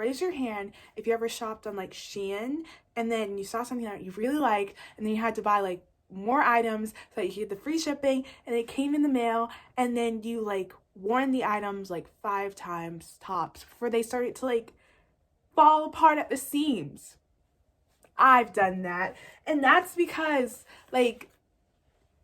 Raise your hand if you ever shopped on like Shein and then you saw something that you really like and then you had to buy like more items so that you get the free shipping and it came in the mail and then you like worn the items like 5 times tops before they started to like fall apart at the seams. I've done that. And that's because like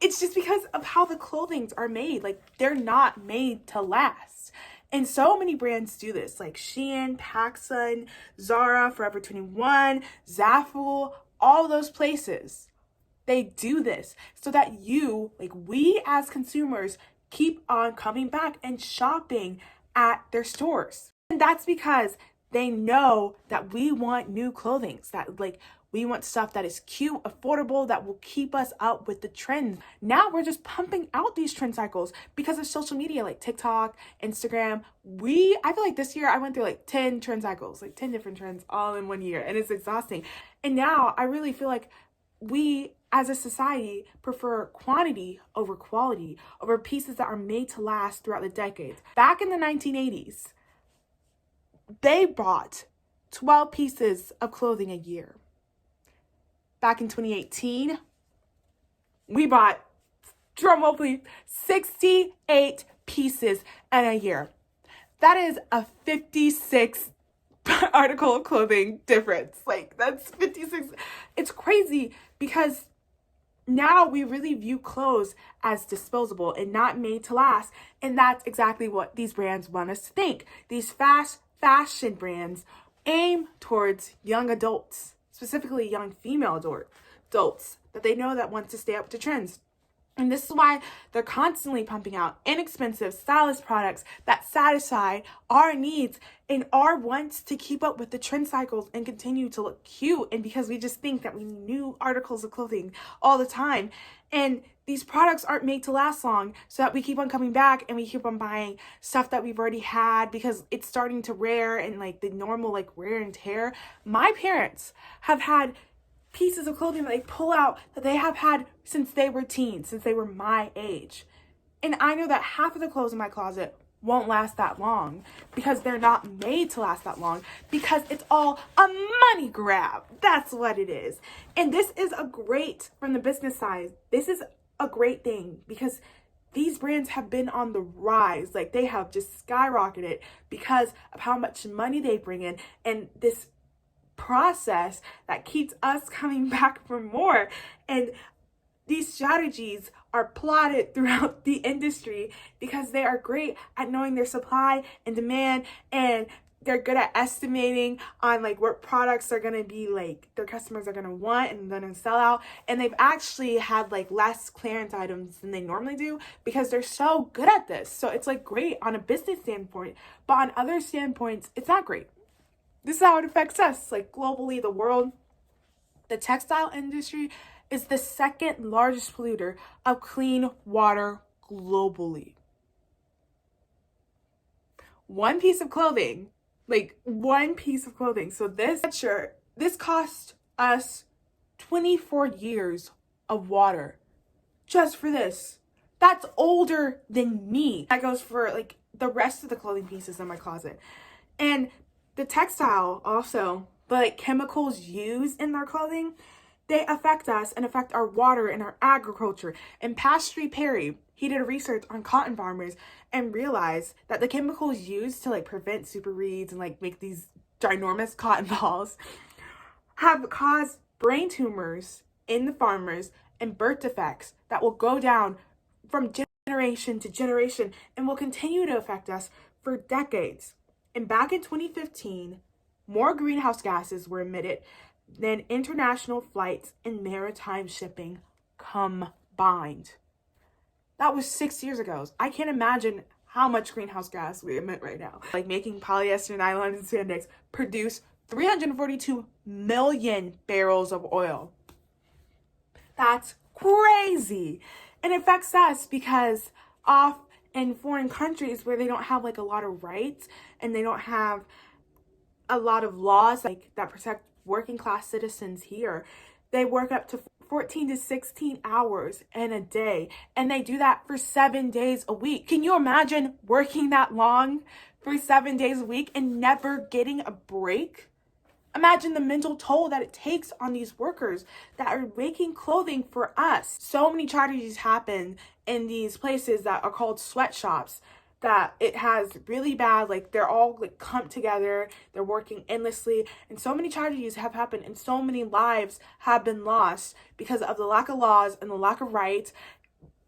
it's just because of how the clothings are made. Like they're not made to last. And so many brands do this, like Shein, PacSun, Zara, Forever 21, Zaful, all those places. They do this so that you, like we as consumers, keep on coming back and shopping at their stores. And that's because they know that we want new clothing, that like we want stuff that is cute, affordable, that will keep us up with the trends. Now we're just pumping out these trend cycles because of social media like TikTok, Instagram. I feel like this year I went through like 10 trend cycles, like 10 different trends all in one year, and it's exhausting. And now I really feel like we as a society prefer quantity over quality, over pieces that are made to last throughout the decades. Back in the 1980s, they bought 12 pieces of clothing a year. Back in 2018, we bought, drumroll please, 68 pieces in a year. That is a 56 article of clothing difference. Like that's 56. It's crazy because now we really view clothes as disposable and not made to last. And that's exactly what these brands want us to think. These fast fashion brands aim towards young adults, specifically young female adults that they know that want to stay up to trends. And this is why they're constantly pumping out inexpensive, stylish products that satisfy our needs and our wants to keep up with the trend cycles and continue to look cute. And because we just think that we need new articles of clothing all the time. And these products aren't made to last long, so that we keep on coming back and we keep on buying stuff that we've already had because it's starting to wear and like the normal like wear and tear. My parents have had pieces of clothing that they pull out that they have had since they were teens, since they were my age. And I know that half of the clothes in my closet won't last that long because they're not made to last that long, because it's all a money grab. That's what it is. And this is from the business side, this is a great thing because these brands have been on the rise. Like they have just skyrocketed because of how much money they bring in and this process that keeps us coming back for more. And these strategies are plotted throughout the industry because they are great at knowing their supply and demand, and they're good at estimating on like what products are going to be like their customers are going to want and then sell out. And they've actually had like less clearance items than they normally do because they're so good at this. So it's like great on a business standpoint, but on other standpoints, it's not great. This is how it affects us, like globally, the world. The textile industry is the second largest polluter of clean water globally. One piece of clothing, So this shirt, this cost us 24 years of water just for this. That's older than me. That goes for like the rest of the clothing pieces in my closet. And the textile also, but like chemicals used in their clothing, they affect us and affect our water and our agriculture. And Pastor Perry, he did research on cotton farmers and realized that the chemicals used to like prevent super weeds and like make these ginormous cotton balls have caused brain tumors in the farmers and birth defects that will go down from generation to generation and will continue to affect us for decades. And back in 2015, more greenhouse gases were emitted than international flights and maritime shipping combined. That was 6 years ago. I can't imagine how much greenhouse gas we emit right now. Like making polyester, nylon, and spandex produce 342 million barrels of oil. That's crazy. And it affects us because in foreign countries where they don't have like a lot of rights and they don't have a lot of laws like that protect working class citizens here, they work up to 14 to 16 hours in a day, and they do that for 7 days a week. Can you imagine working that long for 7 days a week and never getting a break? Imagine the mental toll that it takes on these workers that are making clothing for us. So many tragedies happen in these places that are called sweatshops, that it has really bad, like they're all like clumped together, they're working endlessly, and so many tragedies have happened and so many lives have been lost because of the lack of laws and the lack of rights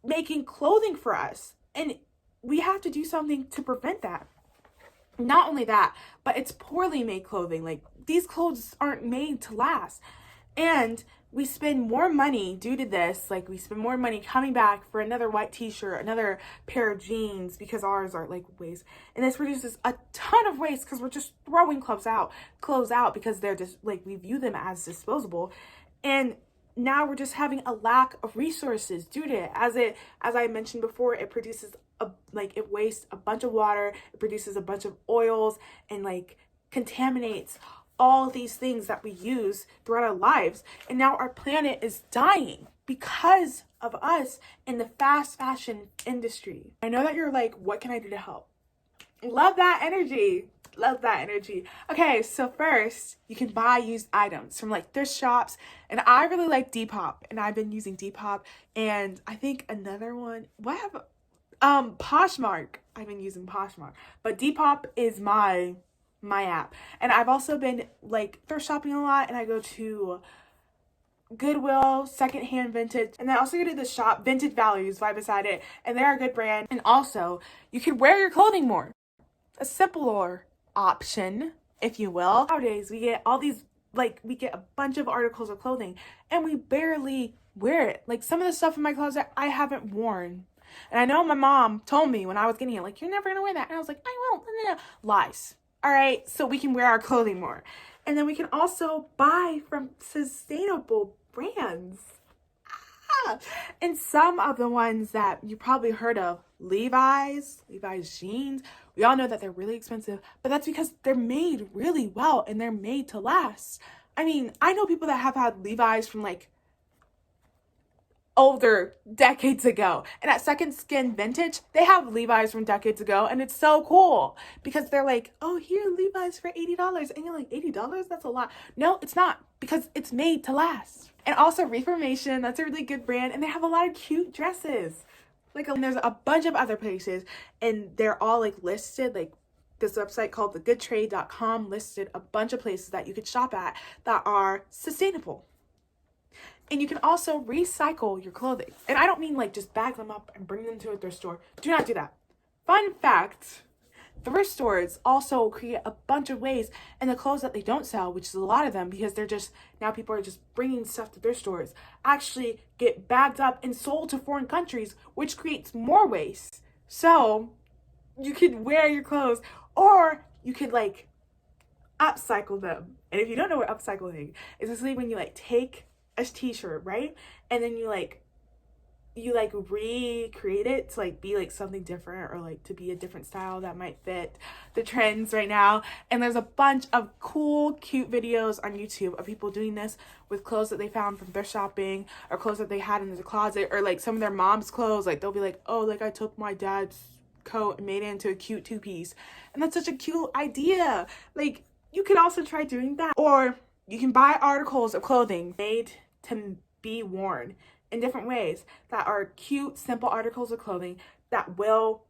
making clothing for us. And we have to do something to prevent that. Not only that, but it's poorly made clothing. Like, these clothes aren't made to last. And we spend more money due to this. Like, we spend more money coming back for another white t-shirt, another pair of jeans, because ours are like waste. And this produces a ton of waste because we're just throwing clothes out because they're just like, we view them as disposable. And now we're just having a lack of resources due to it. As I mentioned before, it produces it wastes a bunch of water, it produces a bunch of oils, and like contaminates all these things that we use throughout our lives. And now our planet is dying because of us in the fast fashion industry. I know that you're like, what can I do to help? Love that energy. Love that energy. Okay, so first, you can buy used items from like thrift shops. And I really like Depop, and I've been using Depop. And I think another one, Poshmark. I've been using Poshmark. But Depop is my app. And I've also been like thrift shopping a lot, and I go to Goodwill, secondhand vintage, and then I also go to the shop Vintage Values right beside it, and they're a good brand. And also, you can wear your clothing more. A simpler option, if you will. Nowadays, we get all these, like, we get a bunch of articles of clothing and we barely wear it. Like, some of the stuff in my closet I haven't worn. And I know my mom told me when I was getting it, like, you're never gonna wear that. And I was like, I won't. No. Lies. All right, so we can wear our clothing more. And then we can also buy from sustainable brands. And some of the ones that you probably heard of, Levi's jeans, we all know that they're really expensive, but that's because they're made really well and they're made to last. I mean, I know people that have had Levi's from like older decades ago, and at Second Skin Vintage, they have Levi's from decades ago, and it's so cool because they're like, oh, here, Levi's for $80, and you're like, $80? That's a lot. No, it's not, because it's made to last. And also Reformation, that's a really good brand, and they have a lot of cute dresses. Like, and there's a bunch of other places, and they're all like listed, like this website called thegoodtrade.com listed a bunch of places that you could shop at that are sustainable. And you can also recycle your clothing. And I don't mean like just bag them up and bring them to a thrift store. Do not do that. Fun fact, thrift stores also create a bunch of ways, and the clothes that they don't sell, which is a lot of them because they're just, now people are just bringing stuff to thrift stores, actually get bagged up and sold to foreign countries, which creates more waste. So you could wear your clothes, or you could like upcycle them. And if you don't know what upcycling is, it's when you like take a t-shirt, right? And then you recreate it to like be like something different, or like to be a different style that might fit the trends right now. And there's a bunch of cool, cute videos on YouTube of people doing this with clothes that they found from thrift shopping, or clothes that they had in the closet, or like some of their mom's clothes. Like they'll be like, oh, like I took my dad's coat and made it into a cute two-piece. And that's such a cute idea. Like, you could also try doing that. Or you can buy articles of clothing made to be worn in different ways that are cute, simple articles of clothing that will,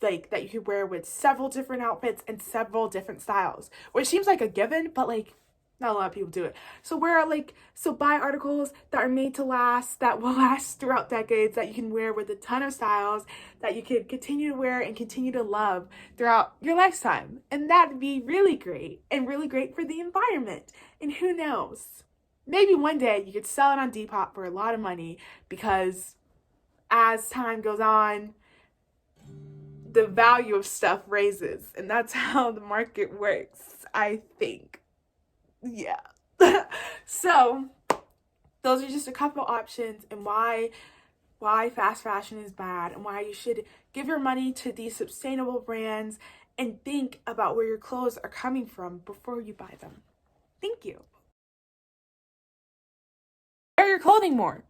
like, that you could wear with several different outfits and several different styles, which seems like a given, but like not a lot of people do it. So buy articles that are made to last, that will last throughout decades, that you can wear with a ton of styles, that you can continue to wear and continue to love throughout your lifetime. And that'd be really great, and really great for the environment. And who knows? Maybe one day you could sell it on Depop for a lot of money, because as time goes on, the value of stuff raises, and that's how the market works, I think. Yeah. So those are just a couple options, and why fast fashion is bad, and why you should give your money to these sustainable brands and think about where your clothes are coming from before you buy them. Thank you. clothing more.